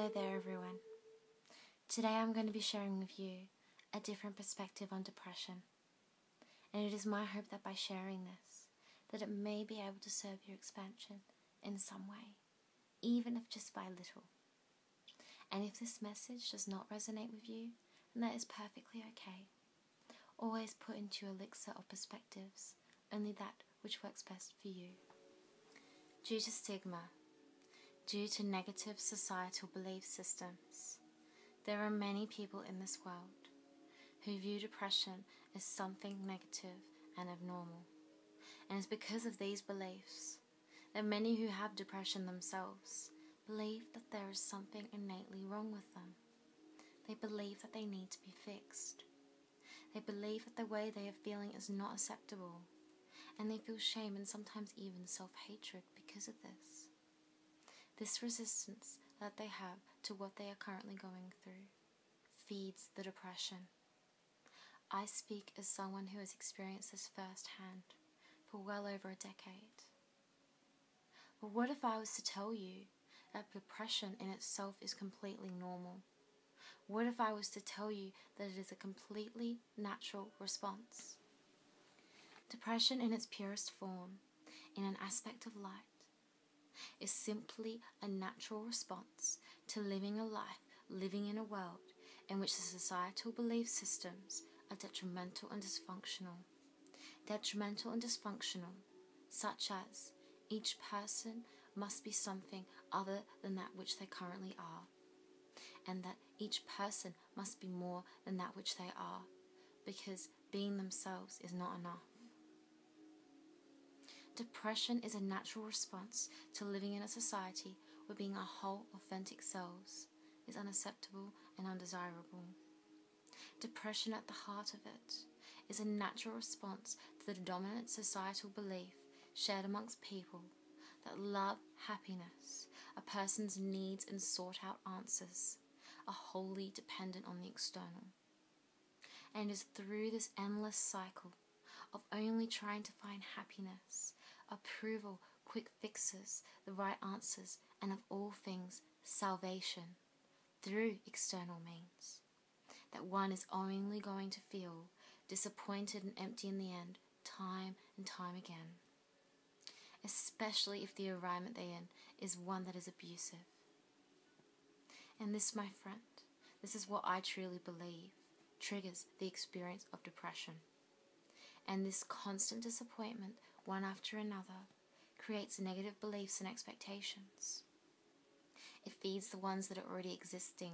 Hello there everyone. Today I'm going to be sharing with you a different perspective on depression. And it is my hope that by sharing this, that it may be able to serve your expansion in some way, even if just by little. And if this message does not resonate with you, then that is perfectly okay. Always put into your elixir of perspectives only that which works best for you. Due to stigma, due to negative societal belief systems, there are many people in this world who view depression as something negative and abnormal. And it's because of these beliefs that many who have depression themselves believe that there is something innately wrong with them. They believe that they need to be fixed. They believe that the way they are feeling is not acceptable, and they feel shame and sometimes even self-hatred because of this. This resistance that they have to what they are currently going through feeds the depression. I speak as someone who has experienced this firsthand for well over a decade. But what if I was to tell you that depression in itself is completely normal? What if I was to tell you that it is a completely natural response? Depression in its purest form, in an aspect of light, is simply a natural response to living a life, living in a world in which the societal belief systems are detrimental and dysfunctional. Detrimental and dysfunctional, such as each person must be something other than that which they currently are, and that each person must be more than that which they are, because being themselves is not enough. Depression is a natural response to living in a society where being our whole, authentic selves is unacceptable and undesirable. Depression at the heart of it is a natural response to the dominant societal belief shared amongst people that love, happiness, a person's needs and sought out answers are wholly dependent on the external. And it is through this endless cycle of only trying to find happiness, approval, quick fixes, the right answers, and of all things, salvation, through external means, that one is only going to feel disappointed and empty in the end, time and time again. Especially if the environment they're in is one that is abusive. And this, my friend, this is what I truly believe triggers the experience of depression. And this constant disappointment, one after another, creates negative beliefs and expectations. It feeds the ones that are already existing.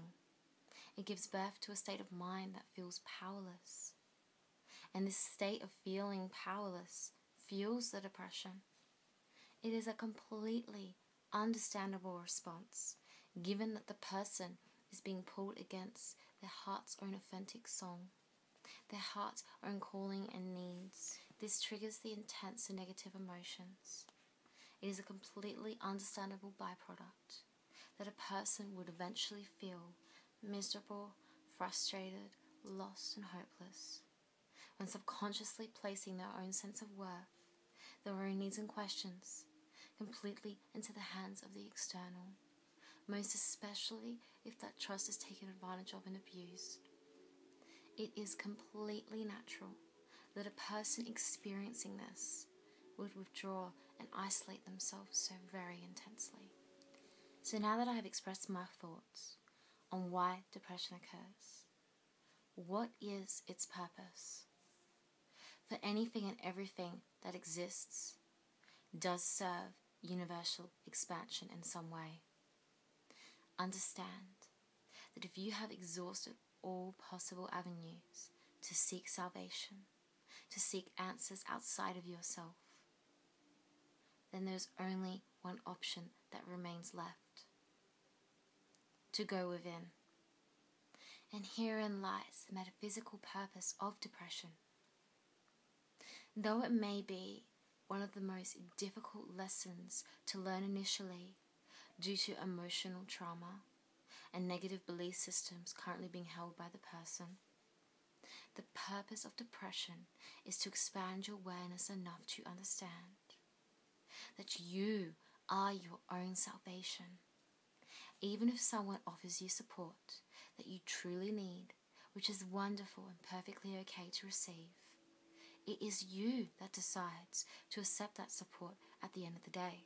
It gives birth to a state of mind that feels powerless. And this state of feeling powerless fuels the depression. It is a completely understandable response, given that the person is being pulled against their heart's own authentic song, their heart's own calling and needs. This triggers the intense and negative emotions. It is a completely understandable byproduct that a person would eventually feel miserable, frustrated, lost and hopeless, when subconsciously placing their own sense of worth, their own needs and questions, completely into the hands of the external, most especially if that trust is taken advantage of and abused. It is completely natural that a person experiencing this would withdraw and isolate themselves so very intensely. So now that I have expressed my thoughts on why depression occurs, what is its purpose? For anything and everything that exists does serve universal expansion in some way. Understand that if you have exhausted all possible avenues to seek salvation, to seek answers outside of yourself, then there's only one option that remains left: to go within. And herein lies the metaphysical purpose of depression. Though it may be one of the most difficult lessons to learn initially due to emotional trauma and negative belief systems currently being held by the person, the purpose of depression is to expand your awareness enough to understand that you are your own salvation. Even if someone offers you support that you truly need, which is wonderful and perfectly okay to receive, it is you that decides to accept that support at the end of the day.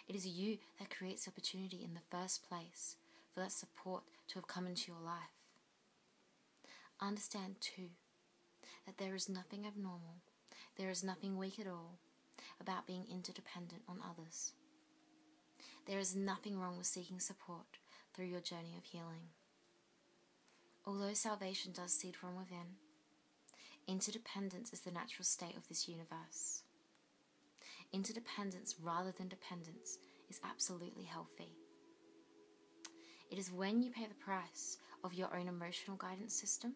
It is you that creates the opportunity in the first place for that support to have come into your life. Understand too that there is nothing abnormal, there is nothing weak at all about being interdependent on others. There is nothing wrong with seeking support through your journey of healing. Although salvation does seed from within, interdependence is the natural state of this universe. Interdependence rather than dependence is absolutely healthy. It is when you pay the price of your own emotional guidance system,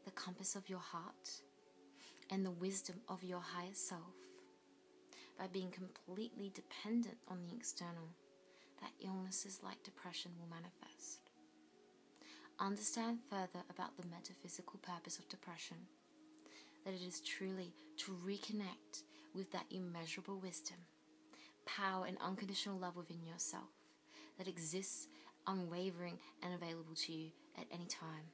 the compass of your heart, and the wisdom of your higher self, by being completely dependent on the external, that illnesses like depression will manifest. Understand further about the metaphysical purpose of depression, that it is truly to reconnect with that immeasurable wisdom, power and unconditional love within yourself that exists unwavering and available to you at any time.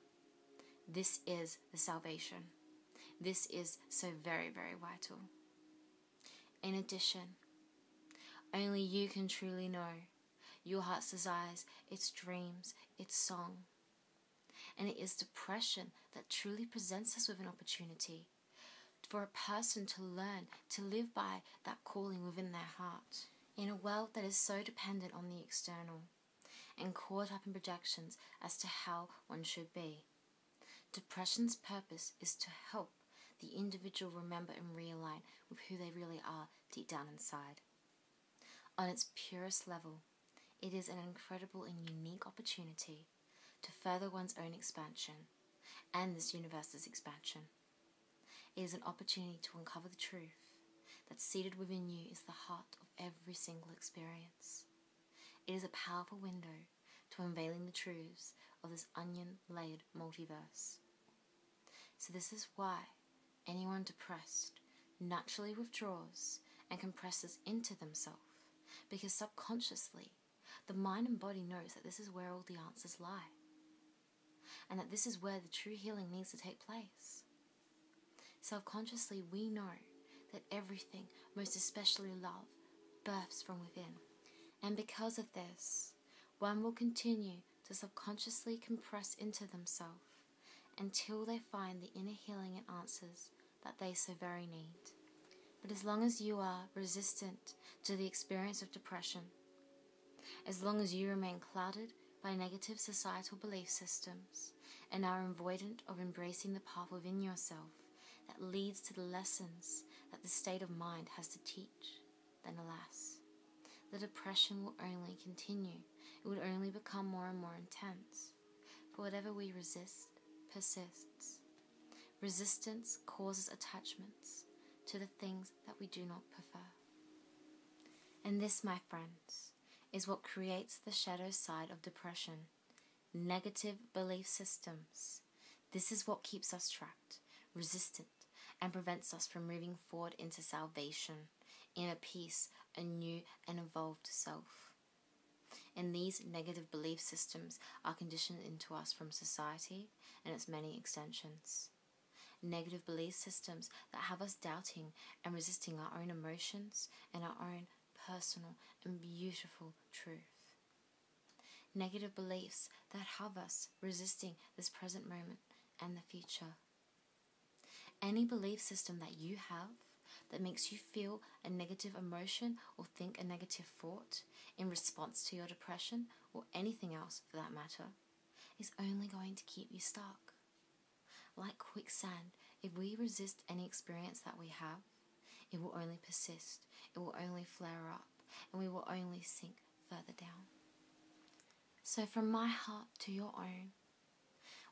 This is the salvation. This is so very, very vital. In addition, only you can truly know your heart's desires, its dreams, its song. And it is depression that truly presents us with an opportunity for a person to learn to live by that calling within their heart. In a world that is so dependent on the external and caught up in projections as to how one should be, depression's purpose is to help the individual remember and realign with who they really are deep down inside. On its purest level, it is an incredible and unique opportunity to further one's own expansion and this universe's expansion. It is an opportunity to uncover the truth that seated within you is the heart of every single experience. It is a powerful window to unveiling the truths of this onion-layered multiverse. So this is why anyone depressed naturally withdraws and compresses into themselves, because subconsciously the mind and body knows that this is where all the answers lie, and that this is where the true healing needs to take place. Subconsciously we know that everything, most especially love, births from within. And because of this, one will continue to subconsciously compress into themselves until they find the inner healing and answers that they so very need. But as long as you are resistant to the experience of depression, as long as you remain clouded by negative societal belief systems and are avoidant of embracing the path within yourself that leads to the lessons that the state of mind has to teach, then alas, the depression will only continue. It would only become more and more intense. For whatever we resist persists. Resistance causes attachments to the things that we do not prefer. And this, my friends, is what creates the shadow side of depression. Negative belief systems. This is what keeps us trapped, resistant, and prevents us from moving forward into salvation, inner peace, a new and evolved self. And these negative belief systems are conditioned into us from society and its many extensions. Negative belief systems that have us doubting and resisting our own emotions and our own personal and beautiful truth. Negative beliefs that have us resisting this present moment and the future. Any belief system that you have that makes you feel a negative emotion or think a negative thought in response to your depression, or anything else for that matter, is only going to keep you stuck. Like quicksand, if we resist any experience that we have, it will only persist, it will only flare up, and we will only sink further down. So from my heart to your own,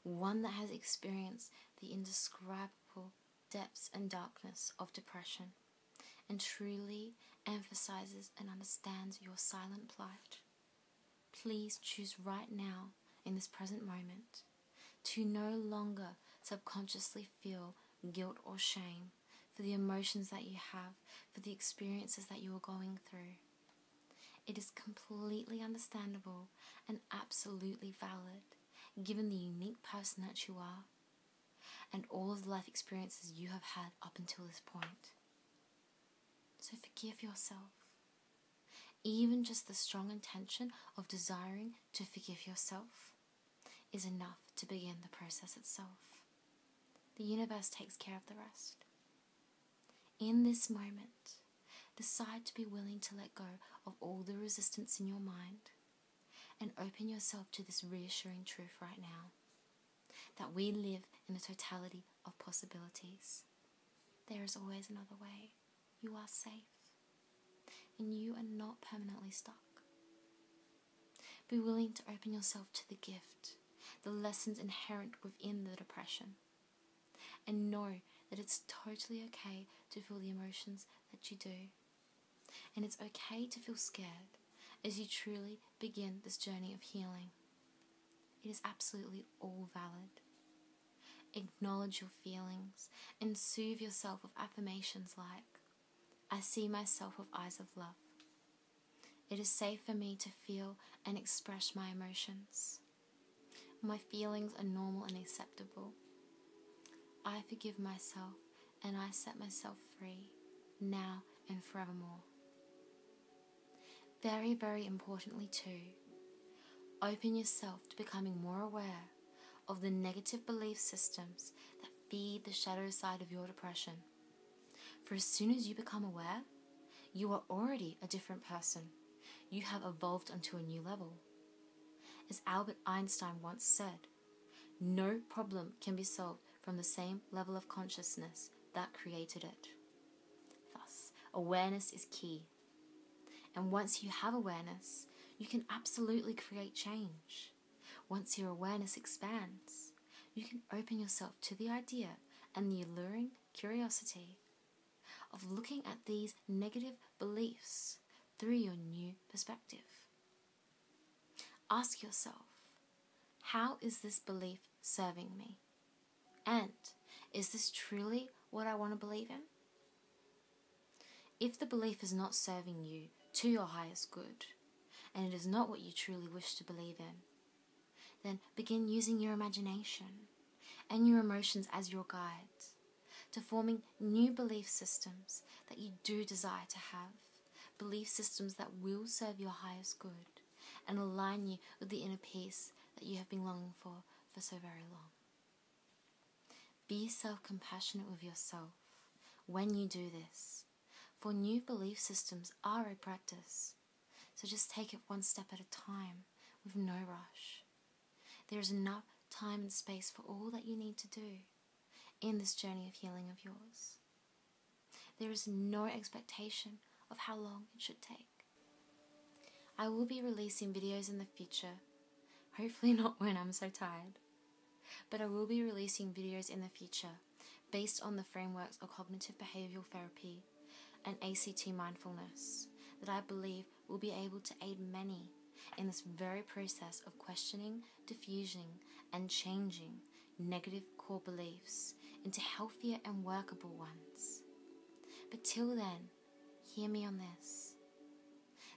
one that has experienced the indescribable depths and darkness of depression, and truly emphasizes and understands your silent plight, please choose right now, in this present moment, to no longer subconsciously feel guilt or shame for the emotions that you have, for the experiences that you are going through. It is completely understandable and absolutely valid, given the unique person that you are and all of the life experiences you have had up until this point. So forgive yourself. Even just the strong intention of desiring to forgive yourself is enough to begin the process itself. The universe takes care of the rest. In this moment, decide to be willing to let go of all the resistance in your mind and open yourself to this reassuring truth right now, that we live in a totality of possibilities. There is always another way. You are safe, and you are not permanently stuck. Be willing to open yourself to the gift, the lessons inherent within the depression, and know that it's totally okay to feel the emotions that you do. And it's okay to feel scared as you truly begin this journey of healing. It is absolutely all valid. Acknowledge your feelings and soothe yourself with affirmations like, I see myself with eyes of love. It is safe for me to feel and express my emotions. My feelings are normal and acceptable. I forgive myself and I set myself free, now and forevermore. Very, very importantly too, open yourself to becoming more aware of the negative belief systems that feed the shadow side of your depression. For as soon as you become aware, you are already a different person. You have evolved onto a new level. As Albert Einstein once said, no problem can be solved from the same level of consciousness that created it. Thus, awareness is key. And once you have awareness, you can absolutely create change. Once your awareness expands, you can open yourself to the idea and the alluring curiosity of looking at these negative beliefs through your new perspective. Ask yourself, how is this belief serving me? And is this truly what I want to believe in? If the belief is not serving you to your highest good, and it is not what you truly wish to believe in, then begin using your imagination and your emotions as your guides to forming new belief systems that you do desire to have, belief systems that will serve your highest good and align you with the inner peace that you have been longing for so very long. Be self-compassionate with yourself when you do this, for new belief systems are a practice, so just take it one step at a time with no rush. There is enough time and space for all that you need to do in this journey of healing of yours. There is no expectation of how long it should take. I will be releasing videos in the future, hopefully not when I'm so tired, but I will be releasing videos in the future based on the frameworks of cognitive behavioral therapy and ACT mindfulness that I believe will be able to aid many in this very process of questioning, diffusing, and changing negative core beliefs into healthier and workable ones. But till then, hear me on this,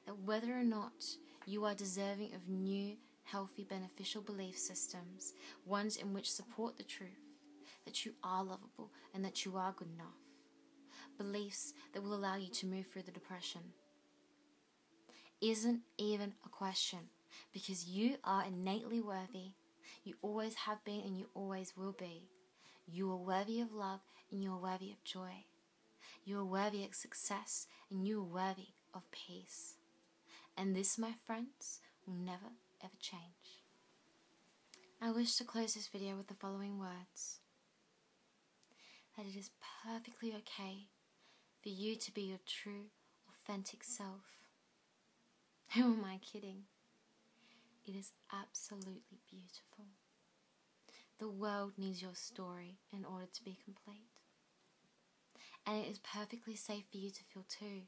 that whether or not you are deserving of new, healthy, beneficial belief systems, ones in which support the truth, that you are lovable and that you are good enough, beliefs that will allow you to move through the depression, isn't even a question, because you are innately worthy. You always have been and you always will be. You are worthy of love and you are worthy of joy. You are worthy of success and you are worthy of peace. And this, my friends, will never ever change. I wish to close this video with the following words: that it is perfectly okay for you to be your true, authentic self. Who am I kidding? It is absolutely beautiful. The world needs your story in order to be complete. And it is perfectly safe for you to feel too.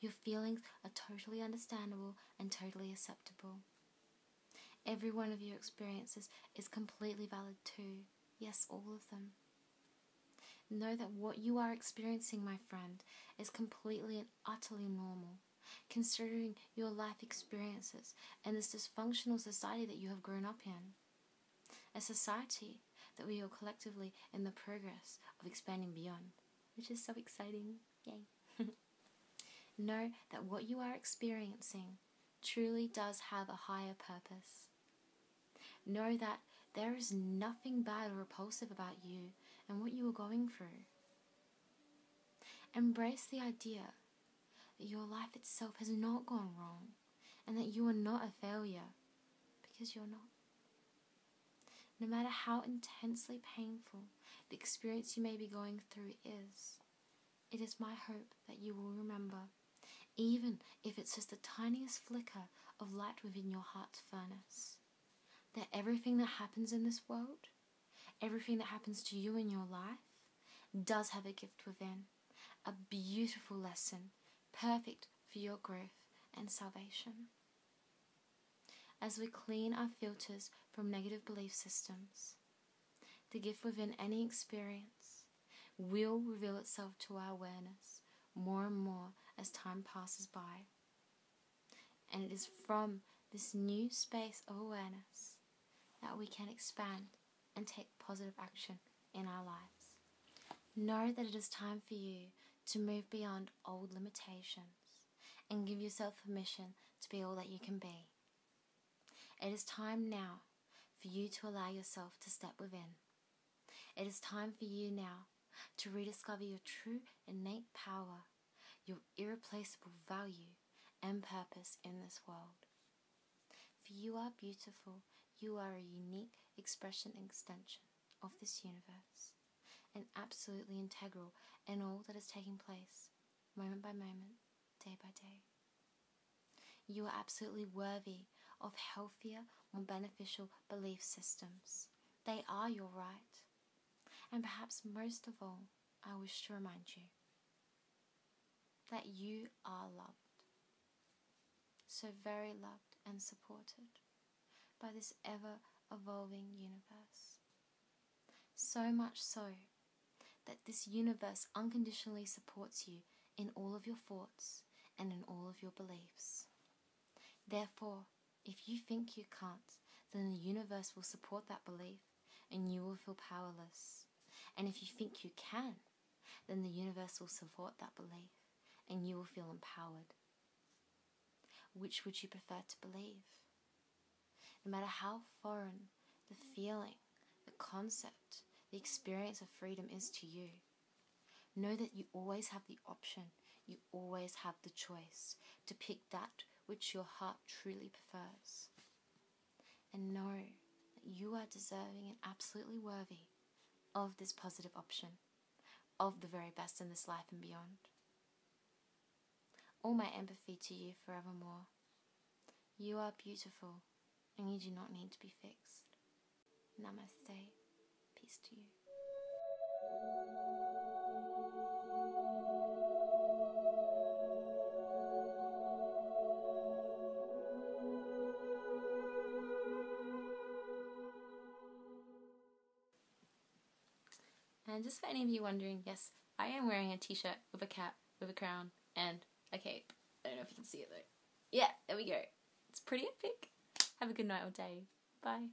Your feelings are totally understandable and totally acceptable. Every one of your experiences is completely valid too. Yes, all of them. Know that what you are experiencing, my friend, is completely and utterly normal, considering your life experiences and this dysfunctional society that you have grown up in. A society that we are collectively in the progress of expanding beyond, which is so exciting. Yay. Know that what you are experiencing truly does have a higher purpose. Know that there is nothing bad or repulsive about you and what you are going through. Embrace the idea that your life itself has not gone wrong and that you are not a failure, because you're not. No matter how intensely painful the experience you may be going through is, it is my hope that you will remember, even if it's just the tiniest flicker of light within your heart's furnace, that everything that happens in this world, everything that happens to you in your life, does have a gift within, a beautiful lesson, perfect for your growth and salvation. As we clean our filters from negative belief systems, the gift within any experience will reveal itself to our awareness more and more as time passes by. And it is from this new space of awareness that we can expand and take positive action in our lives. Know that it is time for you to move beyond old limitations and give yourself permission to be all that you can be. It is time now for you to allow yourself to step within. It is time for you now to rediscover your true innate power, your irreplaceable value and purpose in this world. For you are beautiful, you are a unique expression and extension of this universe, and absolutely integral in all that is taking place, moment by moment, day by day. You are absolutely worthy of healthier, more beneficial belief systems. They are your right. And perhaps most of all, I wish to remind you that you are loved. So very loved and supported by this ever-evolving universe. So much so that this universe unconditionally supports you in all of your thoughts and in all of your beliefs. Therefore, if you think you can't, then the universe will support that belief and you will feel powerless. And if you think you can, then the universe will support that belief and you will feel empowered. Which would you prefer to believe? No matter how foreign the feeling, the concept, the experience of freedom is to you, know that you always have the option, you always have the choice to pick that which your heart truly prefers. And know that you are deserving and absolutely worthy of this positive option, of the very best in this life and beyond. All my empathy to you forevermore. You are beautiful and you do not need to be fixed. Namaste. Peace to you. And just for any of you wondering, yes, I am wearing a t-shirt with a cap, with a crown, and a cape. I don't know if you can see it though. Yeah, there we go. It's pretty epic. Have a good night or day. Bye.